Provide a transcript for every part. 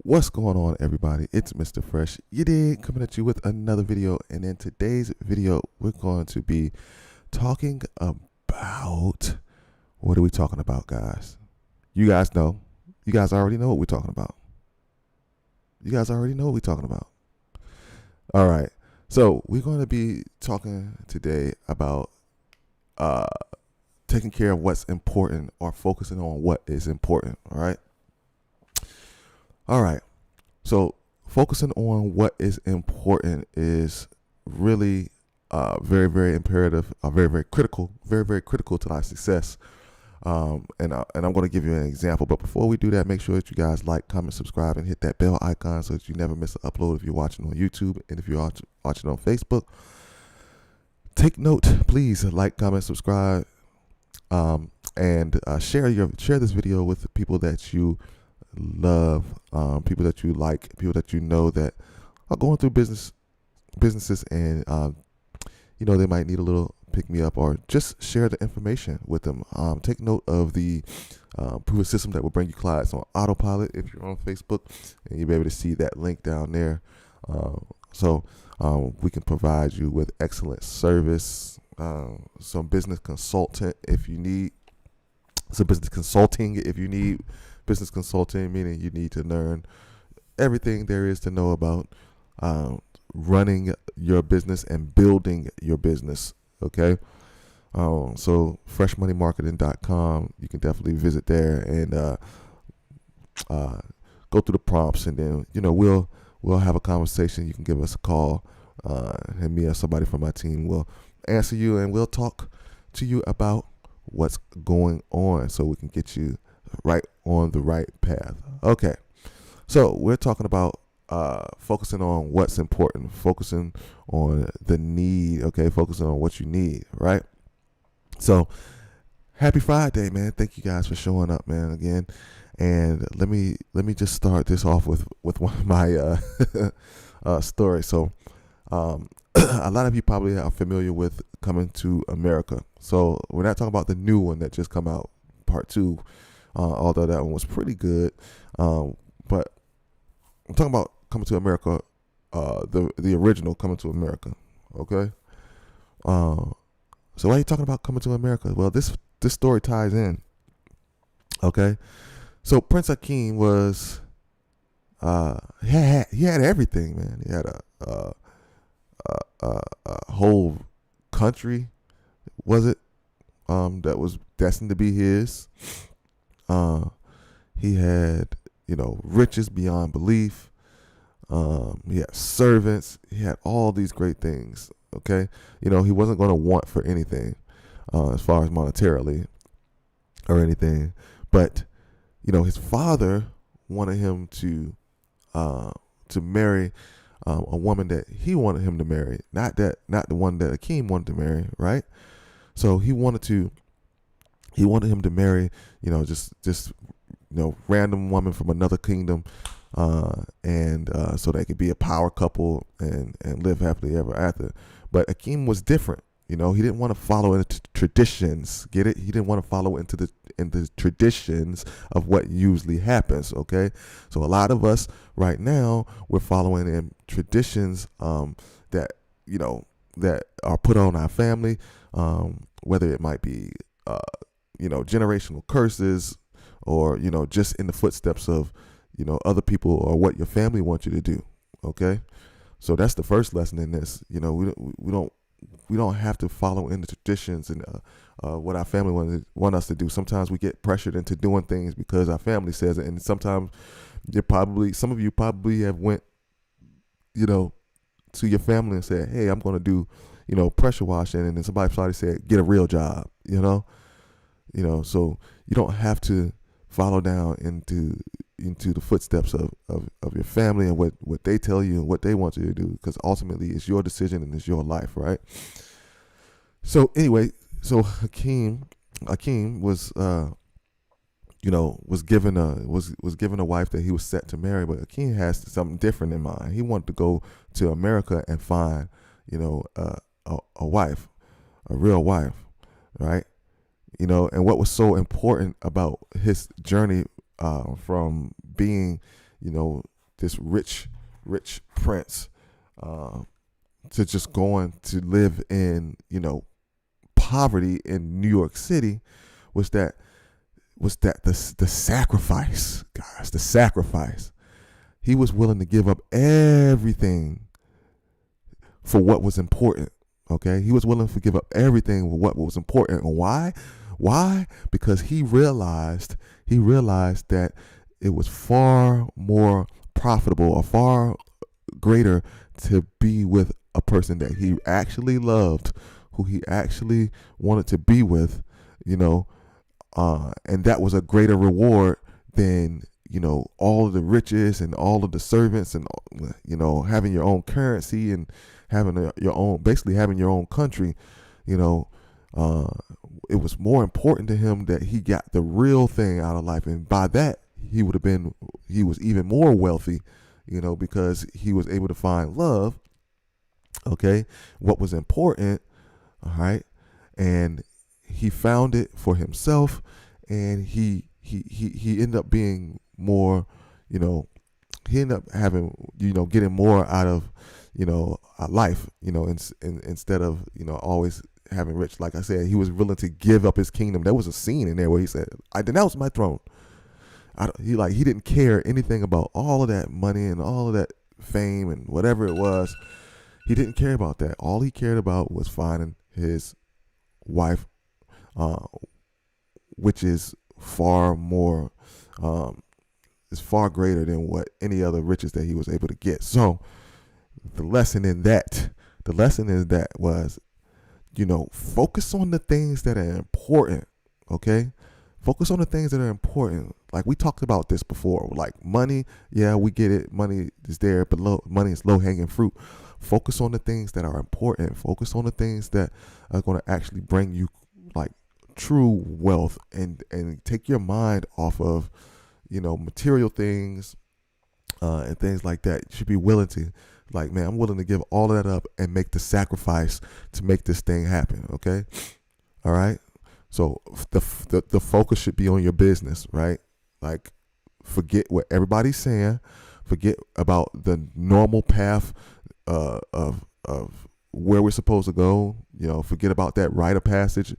What's going on, everybody? It's Mr. Fresh. You did coming at you with another video, and in today's video, we're going to be talking about what are we talking about, guys? You guys know. You guys already know what we're talking about. You guys already know what we're talking about. All right. So we're going to be talking today about taking care of what's important or focusing on what is important. All right. All right. So focusing on what is important is really very, very imperative, very, very critical to our success. And I'm going to give you an example. But before we do that, make sure that you guys like, comment, subscribe, and hit that bell icon so that you never miss an upload if you're watching on YouTube and if you're watching on Facebook. Take note, please like, comment, subscribe, and share this video with the people that you love, people that you like, people that you know that are going through businesses, and they might need a little pick me up, or just share the information with them. Take note of the proven system that will bring you clients on autopilot if you're on Facebook, and you'll be able to see that link down there. So we can provide you with excellent service, some business consultant if you need, some business consulting if you need. Business consulting, meaning you need to learn everything there is to know about running your business and building your business. Okay. So freshmoneymarketing.com, you can definitely visit there and go through the prompts, and then we'll have a conversation. You can give us a call, and me or somebody from my team will answer you, and we'll talk to you about what's going on so we can get you right on the right path. Okay, so we're talking about focusing on what's important, focusing on the need. Okay, focusing on what you need, right? So happy Friday, man. Thank you guys for showing up, man, again. And let me just start this off with one of my stories. So a lot of you probably are familiar with Coming to America. So we're not talking about the new one that just come out, part 2. Although that one was pretty good, but I'm talking about Coming to America, the original Coming to America. Okay, so why are you talking about Coming to America? Well, this story ties in. Okay, so Prince Akeem was he had everything, man. He had a whole country, was it? That was destined to be his. He had, riches beyond belief. He had servants. He had all these great things. Okay. He wasn't going to want for anything, as far as monetarily or anything. But, his father wanted him to marry, a woman that he wanted him to marry, not the one that Akeem wanted to marry. Right. So he wanted him to marry, just random woman from another kingdom, and so they could be a power couple and live happily ever after. But Akeem was different. He didn't want to follow into traditions. Get it? He didn't want to follow into the traditions of what usually happens. Okay, so a lot of us right now, we're following in traditions that that are put on our family, whether it might be generational curses, or just in the footsteps of other people or what your family wants you to do. Okay, so that's the first lesson in this. We don't have to follow in the traditions and what our family want us to do. Sometimes we get pressured into doing things because our family says it, and sometimes some of you probably have went to your family and said, hey, I'm going to do pressure washing, and then somebody said, get a real job. So you don't have to follow down into the footsteps of your family and what they tell you and what they want you to do, because ultimately it's your decision and it's your life, right? So anyway, so Akeem was was given a wife that he was set to marry, but Akeem has something different in mind. He wanted to go to America and find a wife, a real wife, right? And what was so important about his journey from being, this rich prince to just going to live in, poverty in New York City was that the sacrifice, guys, the sacrifice. He was willing to give up everything for what was important. Okay, he was willing to give up everything for what was important. And why? Why? Because he realized that it was far more profitable or far greater to be with a person that he actually loved, who he actually wanted to be with, and that was a greater reward than, all of the riches and all of the servants and, having your own currency and having basically having your own country. It was more important to him that he got the real thing out of life. And by that, he was even more wealthy, because he was able to find love. Okay. What was important. All right. And he found it for himself, and he ended up being more, he ended up having, getting more out of, life, instead of, always having rich. Like I said, he was willing to give up his kingdom. There was a scene in there where he said, I denounce my throne. He didn't care anything about all of that money and all of that fame and whatever it was. He didn't care about that. All he cared about was finding his wife, which is far more, is far greater than what any other riches that he was able to get. So the lesson in that was, focus on the things that are important. Okay. Focus on the things that are important. Like we talked about this before, like money. Yeah, we get it. Money is there, but money is low hanging fruit. Focus on the things that are important. Focus on the things that are going to actually bring you like true wealth, and take your mind off of, material things, and things like that. You should be willing to, like, man, I'm willing to give all of that up and make the sacrifice to make this thing happen. Okay. All right. So the focus should be on your business, right? Like, forget what everybody's saying. Forget about the normal path of where we're supposed to go. Forget about that rite of passage.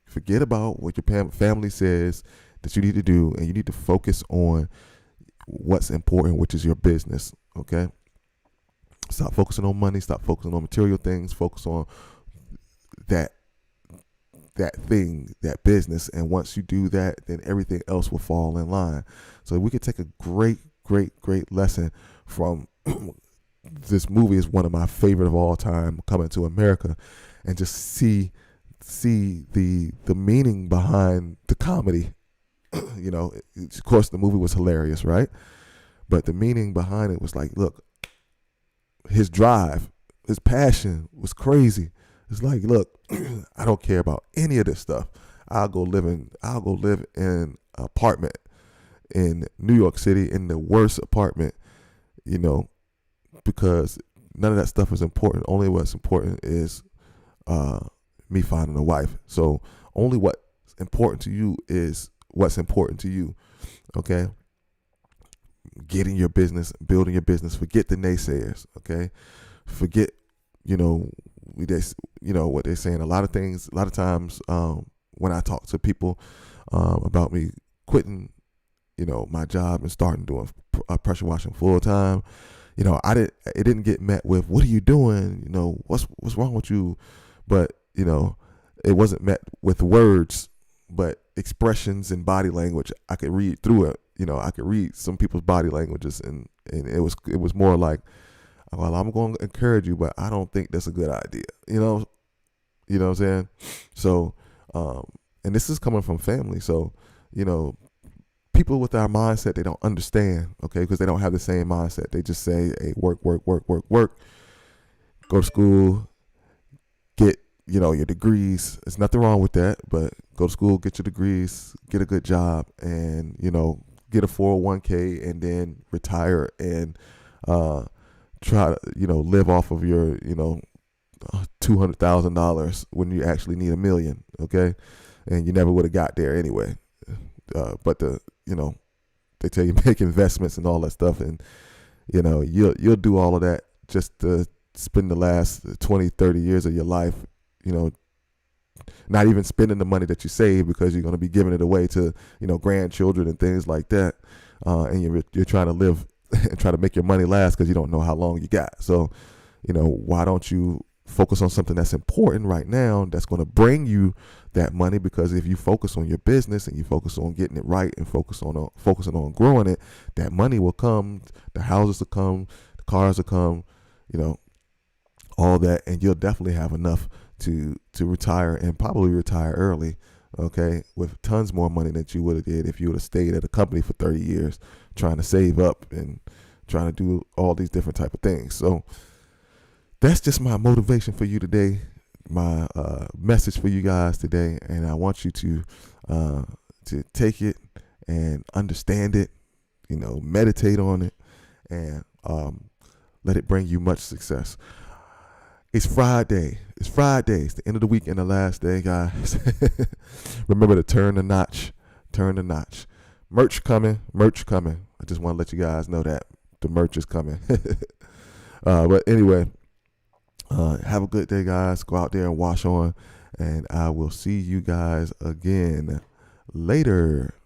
Forget about what your family says that you need to do, and you need to focus on what's important, which is your business. Okay. Stop focusing on money. Stop focusing on material things. Focus on that thing, that business. And once you do that, then everything else will fall in line. So we could take a great lesson from this movie. Is one of my favorite of all time, Coming to America, and just see the meaning behind the comedy. Of course the movie was hilarious, right? But the meaning behind it was like, look, his drive, his passion was crazy. It's like, look, I don't care about any of this stuff. I'll go live in an apartment in New York City, in the worst apartment, because none of that stuff is important. Only what's important is me finding a wife. So only what's important to you is what's important to you. Okay. Getting your business, building your business. Forget the naysayers. Okay. Forget, what they're saying. A lot of times, when I talk to people about me quitting, my job and starting doing pressure washing full time, it didn't get met with, what are you doing? What's wrong with you? But, it wasn't met with words, but expressions and body language. I could read through it. I could read some people's body languages, and it was more like, well, I'm going to encourage you, but I don't think that's a good idea. You know what I'm saying? So, and this is coming from family. So, people with our mindset, they don't understand, okay, because they don't have the same mindset. They just say, hey, work, go to school, get, your degrees. There's nothing wrong with that, but go to school, get your degrees, get a good job, and, get a 401k, and then retire and try to, live off of your, $200,000 when you actually need $1 million, okay? And you never would have got there anyway. But they tell you make investments and all that stuff, and you'll do all of that just to spend the last 20, 30 years of your life, not even spending the money that you save, because you're going to be giving it away to grandchildren and things like that, and you're trying to live and try to make your money last because you don't know how long you got. So why don't you focus on something that's important right now, that's going to bring you that money? Because if you focus on your business and you focus on getting it right and focusing on growing it, that money will come, the houses will come, the cars will come, all that, and you'll definitely have enough to retire, and probably retire early, okay, with tons more money than you would have did if you would have stayed at a company for 30 years trying to save up and trying to do all these different type of things. So that's just my motivation for you today, my message for you guys today, and I want you to take it and understand it, meditate on it, and let it bring you much success. It's Friday. It's the end of the week and the last day, guys. Remember to turn the notch. Merch coming. I just want to let you guys know that the merch is coming. But anyway, have a good day, guys. Go out there and wash on, and I will see you guys again later.